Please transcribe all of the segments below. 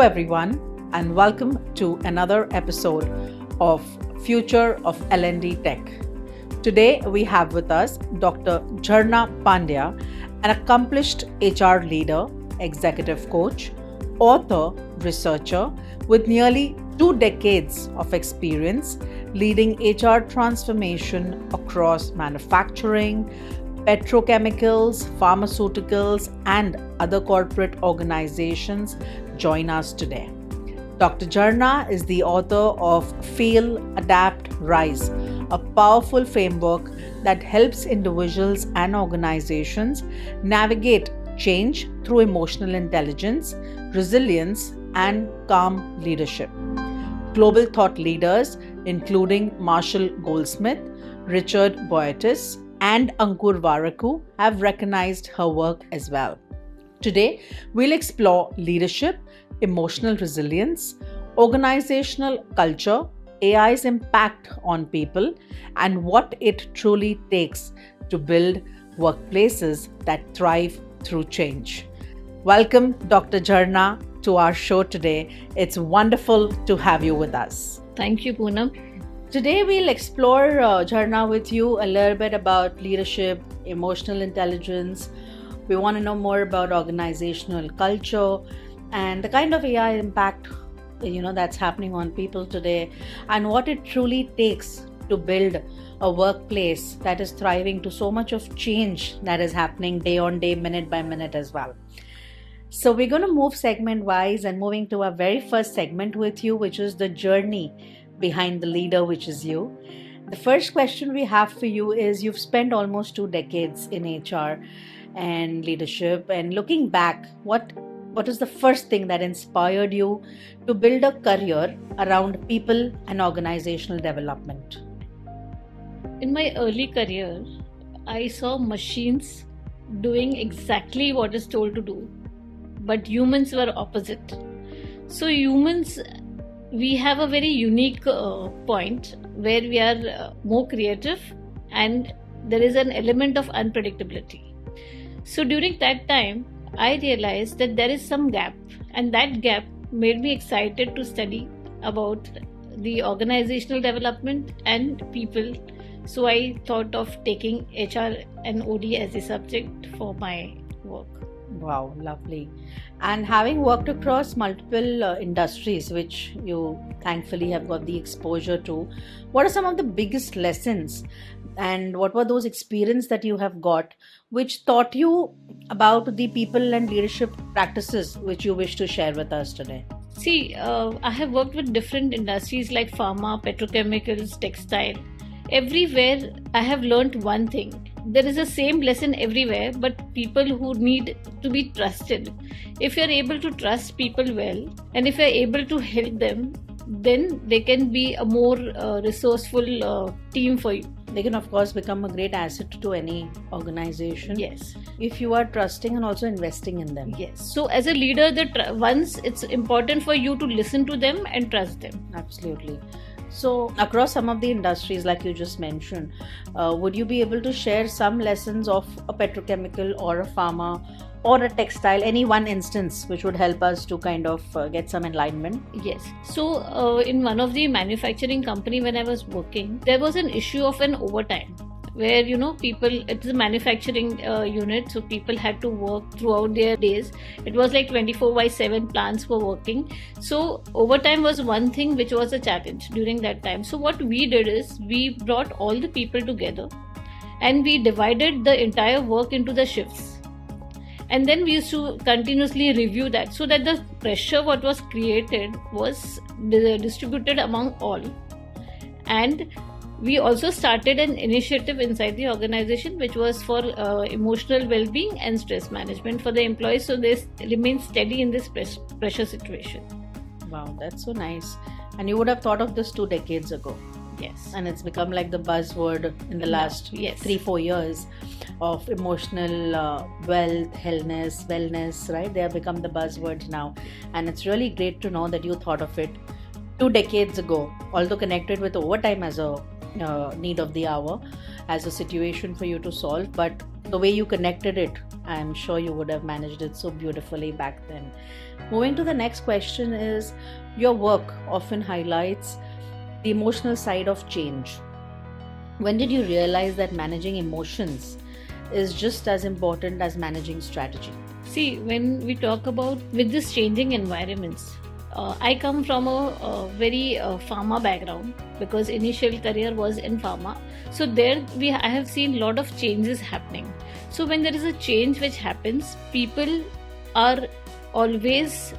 everyone, and welcome to another episode of Future of L&D Tech. Today we have with us Dr. Jharna Pandya, an accomplished HR leader, executive coach, author, researcher with nearly 2 decades of experience leading HR transformation across manufacturing, petrochemicals, pharmaceuticals, and other corporate organizations join us today. Dr. Jharna is the author of Fail, Adapt, Rise, a powerful framework that helps individuals and organizations navigate change through emotional intelligence, resilience, and calm leadership. Global thought leaders, including Marshall Goldsmith, Richard Boyatis, and Ankur Waraku, have recognized her work as well. Today, we'll explore leadership, emotional resilience, organizational culture, AI's impact on people, and what it truly takes to build workplaces that thrive through change. Welcome, Dr. Jharna, to our show today. It's wonderful to have you with us. Thank you, Poonam. Today, we'll explore, Jharna, with you a little bit about leadership, emotional intelligence. We want to know more about organizational culture and the kind of AI impact that's happening on people today, and what it truly takes to build a workplace that is thriving to so much of change that is happening day on day, minute by minute as well. So we're going to move segment wise and moving to our very first segment with you, which is the journey behind the leader, which is you. The first question we have for you is, you've spent almost 2 decades in HR and leadership, and looking back, what is the first thing that inspired you to build a career around people and organizational development? In my early career, I saw machines doing exactly what is told to do, but humans were opposite. So humans, we have a very unique point where we are more creative, and there is an element of unpredictability. So during that time, I realized that there is some gap, and that gap made me excited to study about the organizational development and people. So I thought of taking HR and OD as a subject for my work. Wow, lovely. And having worked across multiple industries, which you thankfully have got the exposure to, what are some of the biggest lessons, and what were those experiences that you have got which taught you about the people and leadership practices which you wish to share with us today? See, I have worked with different industries like pharma, petrochemicals, textile. Everywhere I have learned one thing. There is the same lesson everywhere, but people who need to be trusted. If you're able to trust people well, and if you're able to help them, then they can be a more resourceful team for you. They can, of course, become a great asset to any organization. Yes. If you are trusting and also investing in them. Yes. So as a leader, once it's important for you to listen to them and trust them. Absolutely. So across some of the industries like you just mentioned, would you be able to share some lessons of a petrochemical or a pharma or a textile, any one instance which would help us to kind of get some enlightenment? Yes. So in one of the manufacturing company when I was working, there was an issue of an overtime where people, it's a manufacturing unit, so people had to work throughout their days. It was like 24/7 plants were working. So overtime was one thing which was a challenge during that time. So what we did is, we brought all the people together and we divided the entire work into the shifts. And then we used to continuously review that, so that the pressure what was created was distributed among all. And we also started an initiative inside the organization which was for emotional well-being and stress management for the employees, so they remain steady in this pressure situation. Wow, that's so nice. And you would have thought of this 2 decades ago. Yes. And it's become like the buzzword in the last 3-4 years of emotional wealth, wellness, right? They have become the buzzwords now. And it's really great to know that you thought of it 2 decades ago, although connected with overtime as a need of the hour, as a situation for you to solve. But the way you connected it I'm sure you would have managed it so beautifully back then. Moving to the next question is, your work often highlights the emotional side of change. When did you realize that managing emotions is just as important as managing strategy? See, when we talk about with this changing environments, I come from a very pharma background because initial career was in pharma. So there I have seen a lot of changes happening. So when there is a change which happens, people are always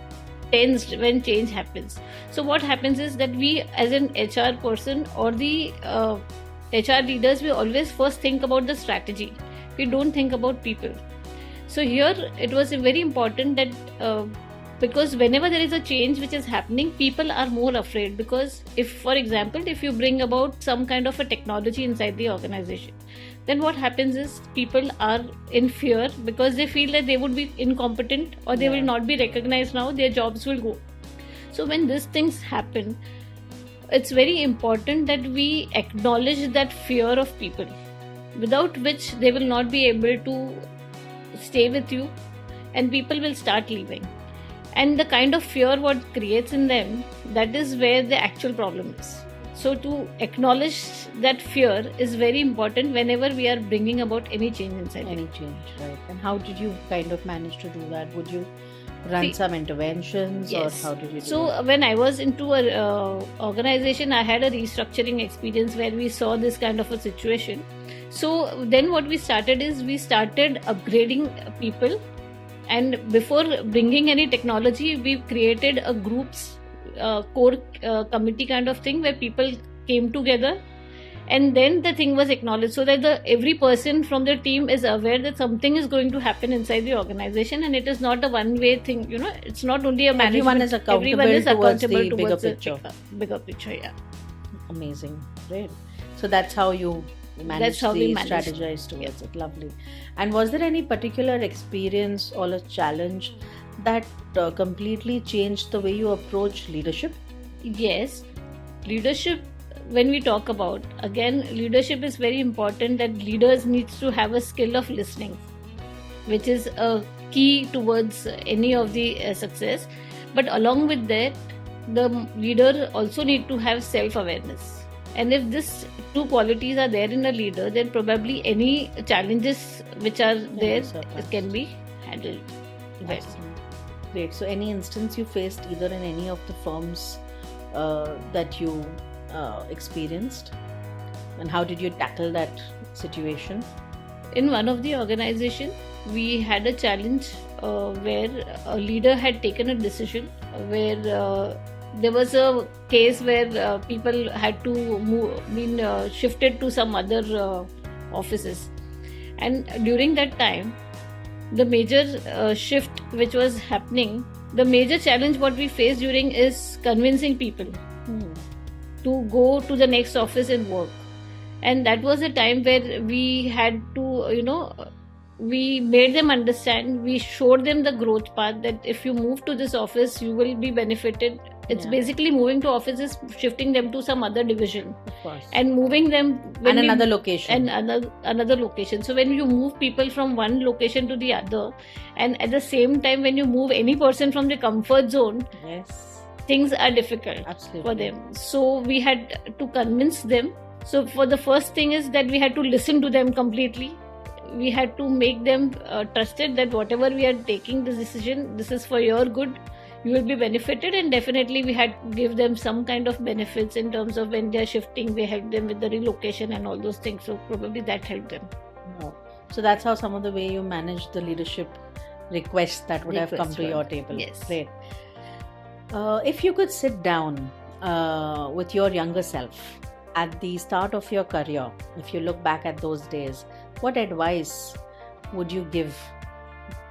tensed when change happens. So what happens is that we as an HR person or the HR leaders, we always first think about the strategy. We don't think about people. So here it was very important that because whenever there is a change which is happening, people are more afraid, because if, for example, if you bring about some kind of a technology inside the organization, then what happens is people are in fear because they feel that they would be incompetent or they will not be recognized now, their jobs will go. So when these things happen, it's very important that we acknowledge that fear of people, without which they will not be able to stay with you and people will start leaving. And the kind of fear what creates in them, that is where the actual problem is. So to acknowledge that fear is very important whenever we are bringing about any change inside. Any change, right? And how did you kind of manage to do that? Would you run some interventions, yes, or how did you do so that? When I was into a organization, I had a restructuring experience where we saw this kind of a situation. So then what we started is we started upgrading people, and before bringing any technology, we created a group's core committee kind of thing where people came together, and then the thing was acknowledged, so that every person from the team is aware that something is going to happen inside the organization, and it is not a one-way thing. It's not only a management. Everyone is accountable towards the bigger picture. Yeah. Amazing, great. So that's how you managed to strategize towards it. Lovely. And was there any particular experience or a challenge that completely changed the way you approach leadership? Yes, leadership. When we talk about, again, leadership is very important, that leaders needs to have a skill of listening, which is a key towards any of the success. But along with that, the leader also need to have self-awareness. And if these two qualities are there in a leader, then probably any challenges which are there can be handled well. Great. So any instance you faced either in any of the firms that you experienced, and how did you tackle that situation? In one of the organization, we had a challenge where a leader had taken a decision where there was a case where people had to shifted to some other offices, and during that time, the major shift which was happening, the major challenge what we faced during is convincing people to go to the next office and work. And that was a time where we had to, we made them understand, we showed them the growth path, that if you move to this office, you will be benefited. It's basically moving to offices, shifting them to some other division, of course, and moving them and another location. And another location. So when you move people from one location to the other, and at the same time when you move any person from the comfort zone, things are difficult for them. So we had to convince them. So for the first thing is that we had to listen to them completely. We had to make them trusted that whatever we are taking this decision, this is for your good. You will be benefited, and definitely we had to give them some kind of benefits in terms of when they are shifting, we help them with the relocation and all those things. So probably that helped them. So that's how some of the way you managed the leadership requests that would have come to your table. Yes. Great. If you could sit down with your younger self at the start of your career, if you look back at those days, what advice would you give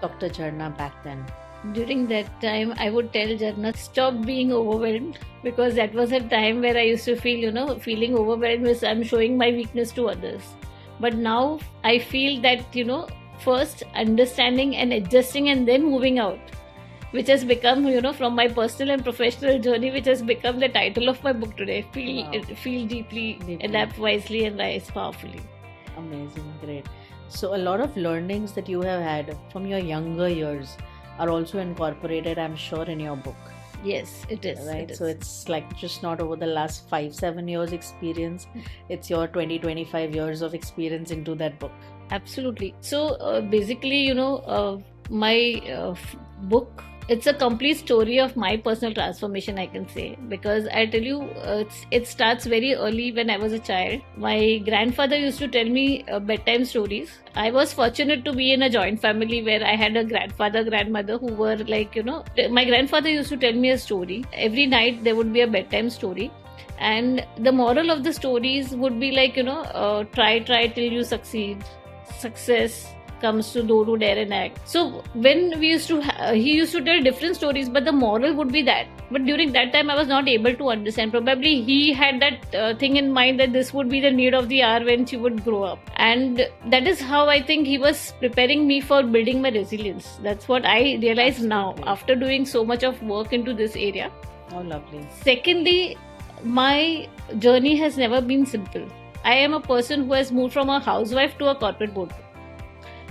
Dr. Jharna back then? During that time, I would tell Jharna, stop being overwhelmed, because that was a time where I used to feel, feeling overwhelmed was I'm showing my weakness to others. But now I feel that, first understanding and adjusting and then moving out, which has become, from my personal and professional journey, which has become the title of my book today. Feel deeply, adapt wisely, and rise powerfully. Amazing, great. So a lot of learnings that you have had from your younger years are also incorporated, I'm sure, in your book. Yes, it is. Right. It is. So it's like just not over the last 5-7 years experience. It's your 20-25 years of experience into that book. Absolutely. So basically, my book, it's a complete story of my personal transformation, I can say, because I tell you, it starts very early when I was a child. My grandfather used to tell me bedtime stories. I was fortunate to be in a joint family where I had a grandfather, grandmother who were like, my grandfather used to tell me a story. Every night there would be a bedtime story. And the moral of the stories would be like, try till you succeed. Success comes to those who dare and act. So when we used to he used to tell different stories, but the moral would be that. But during that time I was not able to understand. Probably he had that thing in mind that this would be the need of the hour when she would grow up, and that is how I think he was preparing me for building my resilience. That's what I realize now after doing so much of work into this area. Oh, lovely. Secondly, my journey has never been simple. I am a person who has moved from a housewife to a corporate boardroom.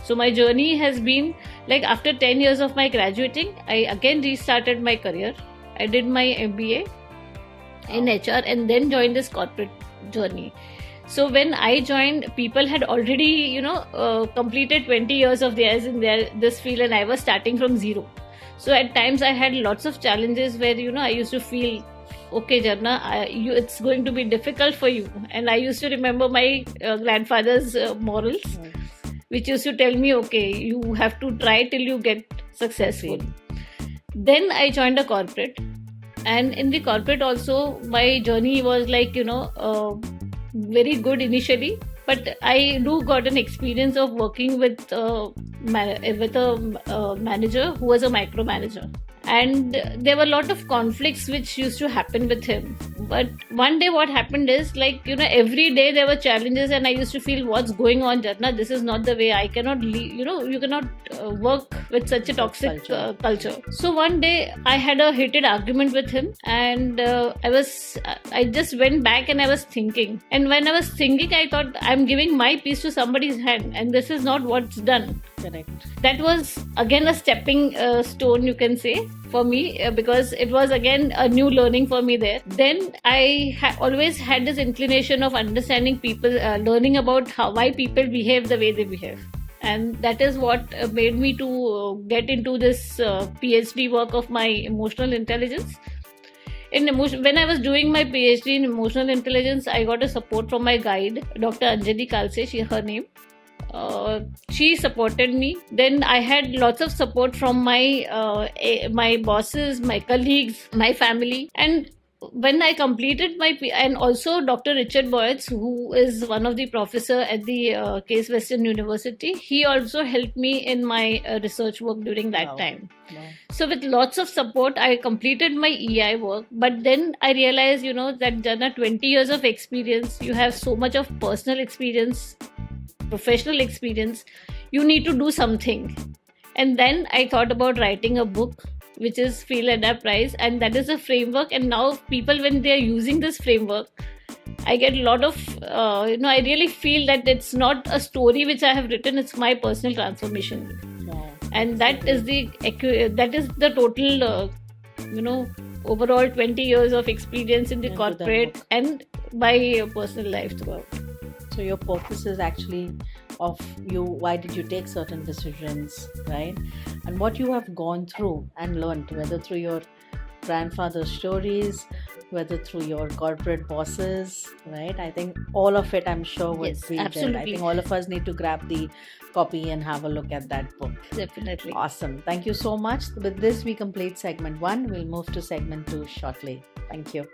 So my journey has been like after 10 years of my graduating, I again restarted my career. I did my MBA in HR and then joined this corporate journey. So when I joined, people had already, completed 20 years of theirs in this field, and I was starting from zero. So at times I had lots of challenges where, I used to feel, okay, Jarna, it's going to be difficult for you. And I used to remember my grandfather's morals, which used to tell me, okay, you have to try till you get successful. Then I joined a corporate, and in the corporate also my journey was like, very good initially, but I do got an experience of working with a manager who was a micromanager. And there were a lot of conflicts which used to happen with him. But one day what happened is like, every day there were challenges, and I used to feel, what's going on, Jarna? This is not the way. I cannot you cannot work with such a toxic culture. So one day I had a heated argument with him, and I just went back and I was thinking. And when I was thinking, I thought, I'm giving my piece to somebody's hand, and this is not what's done. Correct. That was again a stepping stone, you can say, for me, because it was again a new learning for me there. Then I always had this inclination of understanding people, learning about why people behave the way they behave. And that is what made me to get into this PhD work of my emotional intelligence. When I was doing my PhD in emotional intelligence, I got a support from my guide, Dr. Anjali Kalse, her name. She supported me. Then I had lots of support from my bosses, my colleagues, my family. And when I completed and also Dr. Richard Boyce, who is one of the professor at the Case Western University, he also helped me in my research work during that time. Wow. So with lots of support, I completed my EI work. But then I realized, that Jana, 20 years of experience, you have so much of personal experience, professional experience, you need to do something. And then I thought about writing a book, which is Feel Adapt Rise, and that is a framework. And now people, when they are using this framework, I get a lot of I really feel that it's not a story which I have written, it's my personal transformation. Wow. And that is the total overall 20 years of experience in the corporate and my personal life throughout. So your purpose is actually of you, why did you take certain decisions, right? And what you have gone through and learned, whether through your grandfather's stories, whether through your corporate bosses, right? I think all of it, I'm sure, would be there. I think all of us need to grab the copy and have a look at that book. Definitely. Awesome. Thank you so much. With this, we complete segment 1. We'll move to segment 2 shortly. Thank you.